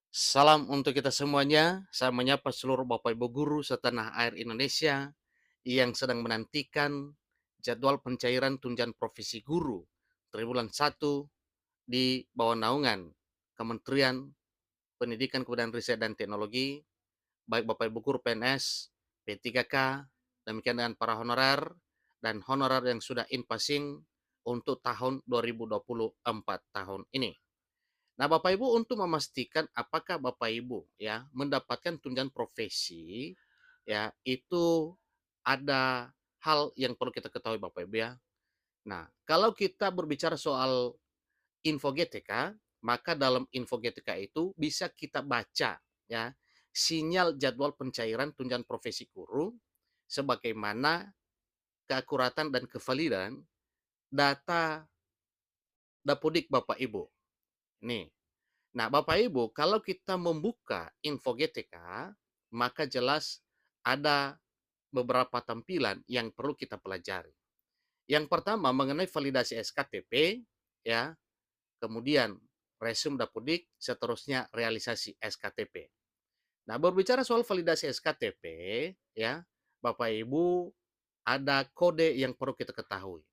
Salam untuk kita semuanya. Saya menyapa seluruh Bapak Ibu guru setanah air Indonesia yang sedang menantikan jadwal pencairan tunjangan profesi guru triwulan 1 di bawah naungan Kementerian Pendidikan, Kebudayaan Riset dan Teknologi, baik Bapak Ibu guru PNS, P3K, demikian dengan para honorer dan honorer yang sudah in passing untuk tahun 2024 tahun ini. Nah, Bapak Ibu untuk memastikan apakah Bapak Ibu ya mendapatkan tunjangan profesi ya itu ada hal yang perlu kita ketahui Bapak Ibu ya. Nah, kalau kita berbicara soal info GTK, maka dalam info GTK itu bisa kita baca ya sinyal jadwal pencairan tunjangan profesi guru sebagaimana keakuratan dan kevalidan data Dapodik Bapak Ibu. Nih, nah, Bapak Ibu, kalau kita membuka info GTK, maka jelas ada beberapa tampilan yang perlu kita pelajari. Yang pertama mengenai validasi SKTP, ya, kemudian resume Dapodik, seterusnya realisasi SKTP. Nah, berbicara soal validasi SKTP, ya, Bapak Ibu, ada kode yang perlu kita ketahui.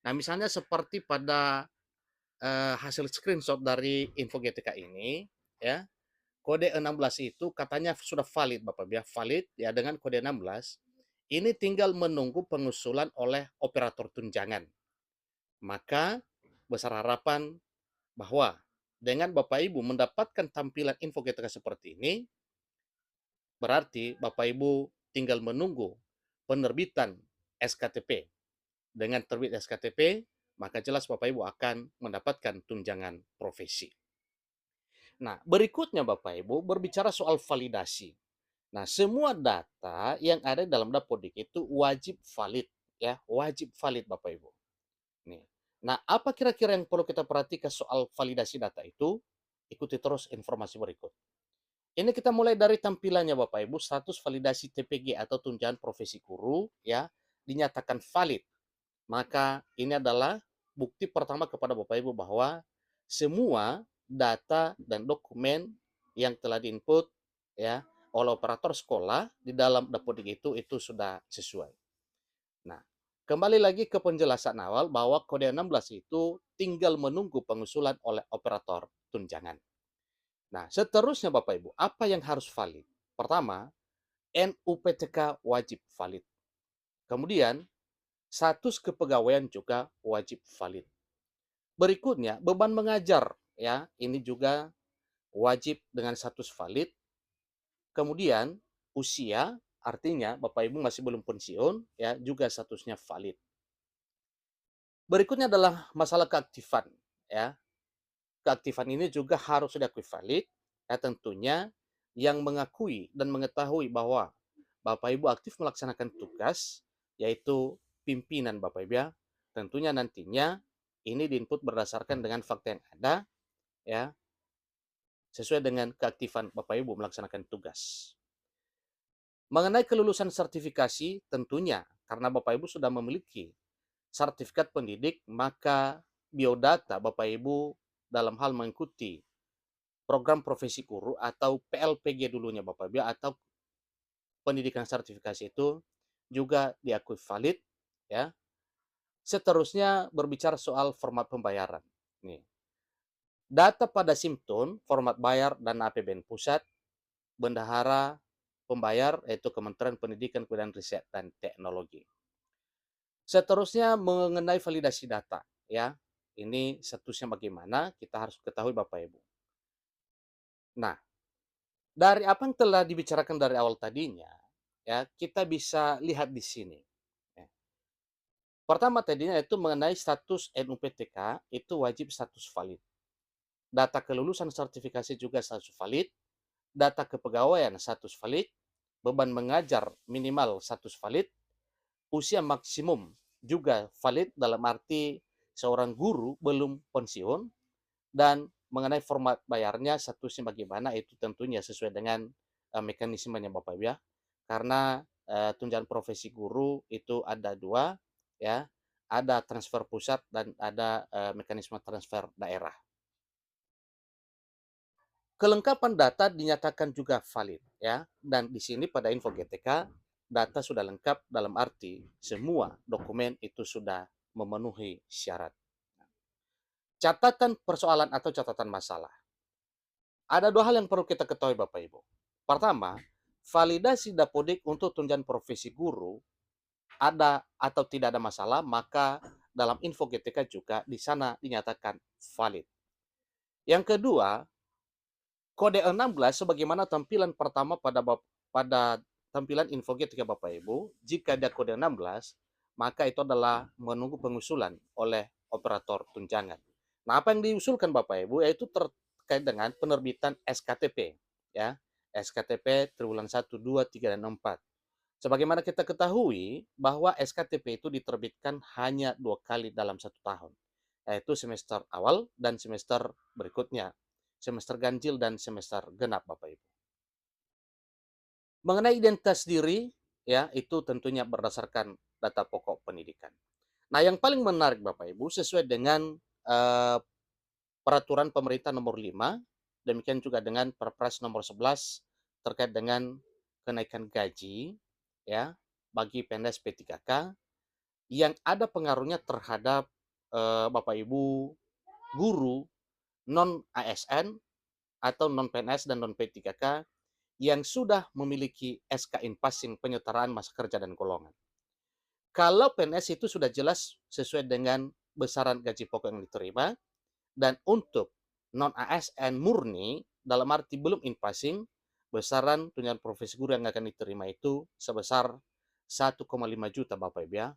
Nah, misalnya seperti pada hasil screenshot dari info GTK ini, ya, kode 16 itu katanya sudah valid Bapak ya, valid ya dengan kode 16. Ini tinggal menunggu pengusulan oleh operator tunjangan. Maka besar harapan bahwa dengan Bapak Ibu mendapatkan tampilan info GTK seperti ini, berarti Bapak Ibu tinggal menunggu penerbitan SKTP. Dengan terbit SKTP, maka jelas Bapak Ibu akan mendapatkan tunjangan profesi. Nah, berikutnya Bapak Ibu berbicara soal validasi. Nah, semua data yang ada dalam Dapodik itu wajib valid ya, wajib valid Bapak Ibu. Nih. Nah, apa kira-kira yang perlu kita perhatikan soal validasi data itu? Ikuti terus informasi berikut. Ini kita mulai dari tampilannya Bapak Ibu, status validasi TPG atau tunjangan profesi guru ya, dinyatakan valid. Maka ini adalah bukti pertama kepada Bapak Ibu bahwa semua data dan dokumen yang telah diinput ya oleh operator sekolah di dalam Dapodik itu sudah sesuai. Nah, kembali lagi ke penjelasan awal bahwa kode 16 itu tinggal menunggu pengusulan oleh operator tunjangan. Nah, seterusnya Bapak Ibu, apa yang harus valid? Pertama, NUPTK wajib valid. Kemudian, status kepegawaian juga wajib valid. Berikutnya, beban mengajar ya, ini juga wajib dengan status valid. Kemudian, usia artinya Bapak Ibu masih belum pensiun ya, juga statusnya valid. Berikutnya adalah masalah keaktifan ya. Keaktifan ini juga harus diakui valid ya tentunya yang mengakui dan mengetahui bahwa Bapak Ibu aktif melaksanakan tugas yaitu pimpinan Bapak Ibu ya. Tentunya nantinya ini diinput berdasarkan dengan fakta yang ada ya sesuai dengan keaktifan Bapak Ibu melaksanakan tugas. Mengenai kelulusan sertifikasi tentunya karena Bapak Ibu sudah memiliki sertifikat pendidik maka biodata Bapak Ibu dalam hal mengikuti program profesi guru atau PLPG dulunya Bapak Ibu atau pendidikan sertifikasi itu juga diakui valid ya. Seterusnya berbicara soal format pembayaran. Nih, data pada Simtun, format bayar dan APBN pusat, bendahara pembayar yaitu Kementerian Pendidikan, Kebudayaan Riset dan Teknologi. Seterusnya mengenai validasi data ya. Ini statusnya bagaimana kita harus ketahui Bapak Ibu. Nah, dari apa yang telah dibicarakan dari awal tadinya, ya, kita bisa lihat di sini. Ya. Pertama tadinya itu mengenai status NUPTK itu wajib status valid. Data kelulusan sertifikasi juga status valid, data kepegawaian status valid, beban mengajar minimal status valid, usia maksimum juga valid dalam arti seorang guru belum pensiun, dan mengenai format bayarnya statusnya bagaimana itu tentunya sesuai dengan mekanismenya Bapak Ibu ya. Karena tunjangan profesi guru itu ada dua ya, ada transfer pusat dan ada mekanisme transfer daerah. Kelengkapan data dinyatakan juga valid ya, dan di sini pada info GTK data sudah lengkap dalam arti semua dokumen itu sudah memenuhi syarat. Catatan persoalan atau catatan masalah. Ada dua hal yang perlu kita ketahui Bapak Ibu. Pertama, validasi Dapodik untuk tunjangan profesi guru ada atau tidak ada masalah, maka dalam info GTK juga di sana dinyatakan valid. Yang kedua, kode 16 sebagaimana tampilan pertama pada tampilan info GTK Bapak Ibu, jika ada kode 16, maka itu adalah menunggu pengusulan oleh operator tunjangan. Nah, apa yang diusulkan Bapak Ibu yaitu terkait dengan penerbitan SKTP ya. SKTP triwulan 1, 2, 3 dan 4. Sebagaimana kita ketahui bahwa SKTP itu diterbitkan hanya 2 kali dalam 1 tahun, yaitu semester awal dan semester berikutnya, semester ganjil dan semester genap Bapak Ibu. Mengenai identitas diri, ya itu tentunya berdasarkan data pokok pendidikan. Nah, yang paling menarik Bapak Ibu sesuai dengan eh, peraturan pemerintah nomor 5, demikian juga dengan Perpres nomor 11 terkait dengan kenaikan gaji ya bagi PNS P3K yang ada pengaruhnya terhadap Bapak Ibu guru non ASN atau non PNS dan non P3K yang sudah memiliki SK Inpassing penyetaraan masa kerja dan golongan. Kalau PNS itu sudah jelas sesuai dengan besaran gaji pokok yang diterima, dan untuk non ASN murni dalam arti belum inpassing, besaran tunjangan profesi guru yang akan diterima itu sebesar 1,5 juta Bapak Ibu ya.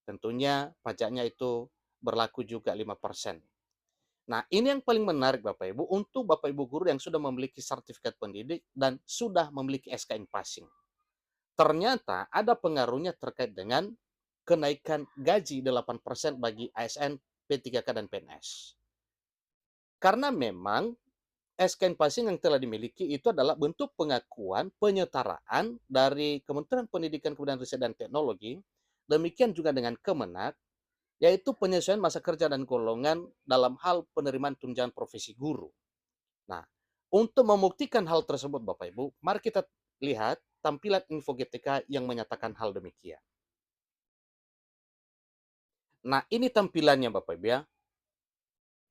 Tentunya pajaknya itu berlaku juga 5%. Nah, ini yang paling menarik Bapak Ibu untuk Bapak Ibu guru yang sudah memiliki sertifikat pendidik dan sudah memiliki SK Inpassing. Ternyata ada pengaruhnya terkait dengan kenaikan gaji 8% bagi ASN, P3K dan PNS. Karena memang SK Passing yang telah dimiliki itu adalah bentuk pengakuan penyetaraan dari Kementerian Pendidikan Kebudayaan Riset dan Teknologi, demikian juga dengan Kemenak, yaitu penyesuaian masa kerja dan golongan dalam hal penerimaan tunjangan profesi guru. Nah, untuk membuktikan hal tersebut Bapak Ibu, mari kita lihat tampilan info GTK yang menyatakan hal demikian. Nah, ini tampilannya Bapak Ibu ya,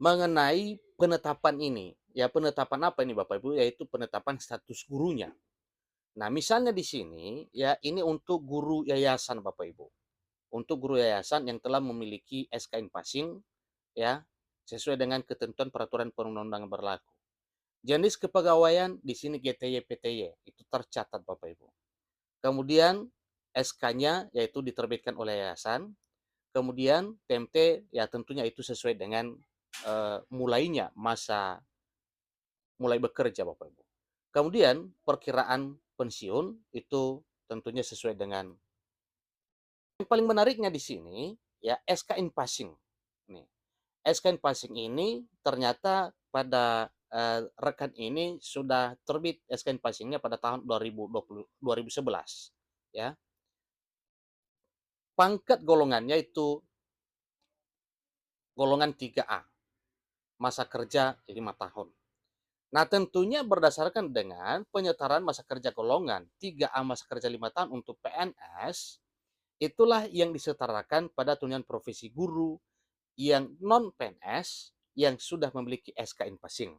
mengenai penetapan ini. Ya, penetapan apa ini Bapak Ibu? Yaitu penetapan status gurunya. Nah, misalnya di sini ya ini untuk guru yayasan Bapak Ibu. Untuk guru yayasan yang telah memiliki SK Inpassing ya sesuai dengan ketentuan peraturan perundang-undangan berlaku. Jenis kepegawaian di sini GTY PTY itu tercatat Bapak Ibu. Kemudian SK-nya yaitu diterbitkan oleh yayasan. Kemudian TMT ya tentunya itu sesuai dengan mulainya masa mulai bekerja Bapak Ibu. Kemudian perkiraan pensiun itu tentunya sesuai dengan yang paling menariknya di sini ya SK Inpassing. Nih, SK Inpassing ini ternyata pada rekan ini sudah terbit SK Inpassingnya pada tahun 2011 ya. Pangkat golongannya itu golongan 3A, masa kerja 5 tahun. Nah, tentunya berdasarkan dengan penyetaraan masa kerja golongan 3A masa kerja 5 tahun untuk PNS, itulah yang disetarakan pada tunjangan profesi guru yang non PNS yang sudah memiliki SK Inpassing.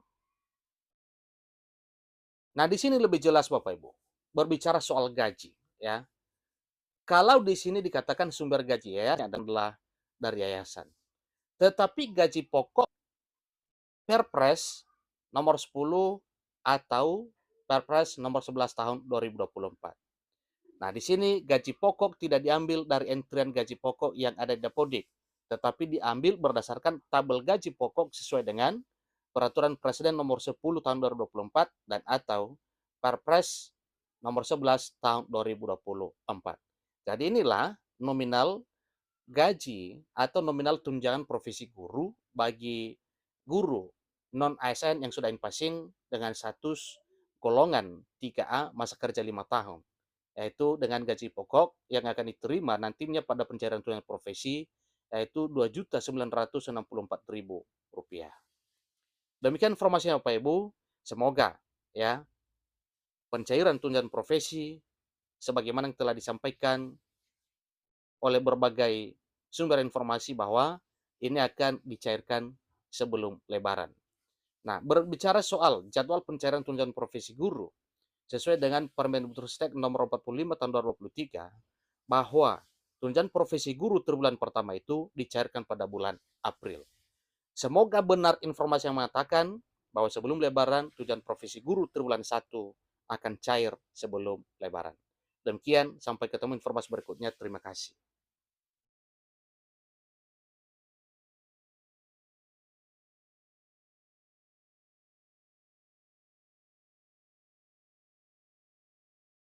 Nah, di sini lebih jelas Bapak Ibu, berbicara soal gaji ya. Kalau di sini dikatakan sumber gaji ya adalah dari yayasan. Tetapi gaji pokok Perpres nomor 10 atau Perpres nomor 11 tahun 2024. Nah, di sini gaji pokok tidak diambil dari entrian gaji pokok yang ada di Dapodik, tetapi diambil berdasarkan tabel gaji pokok sesuai dengan Peraturan Presiden nomor 10 tahun 2024 dan atau Perpres nomor 11 tahun 2024. Jadi inilah nominal gaji atau nominal tunjangan profesi guru bagi guru non ASN yang sudah inpassing dengan status golongan 3A masa kerja 5 tahun, yaitu dengan gaji pokok yang akan diterima nantinya pada pencairan tunjangan profesi yaitu Rp2.964.000. Demikian informasinya Bapak Ibu. Semoga ya pencairan tunjangan profesi sebagaimana yang telah disampaikan oleh berbagai sumber informasi bahwa ini akan dicairkan sebelum Lebaran. Nah, berbicara soal jadwal pencairan tunjangan profesi guru, sesuai dengan Permendikbudristek nomor 45 tahun 2023, bahwa tunjangan profesi guru triwulan pertama itu dicairkan pada bulan April. Semoga benar informasi yang mengatakan bahwa sebelum Lebaran tunjangan profesi guru triwulan 1 akan cair sebelum Lebaran. Demikian, sampai ketemu informasi berikutnya. Terima kasih.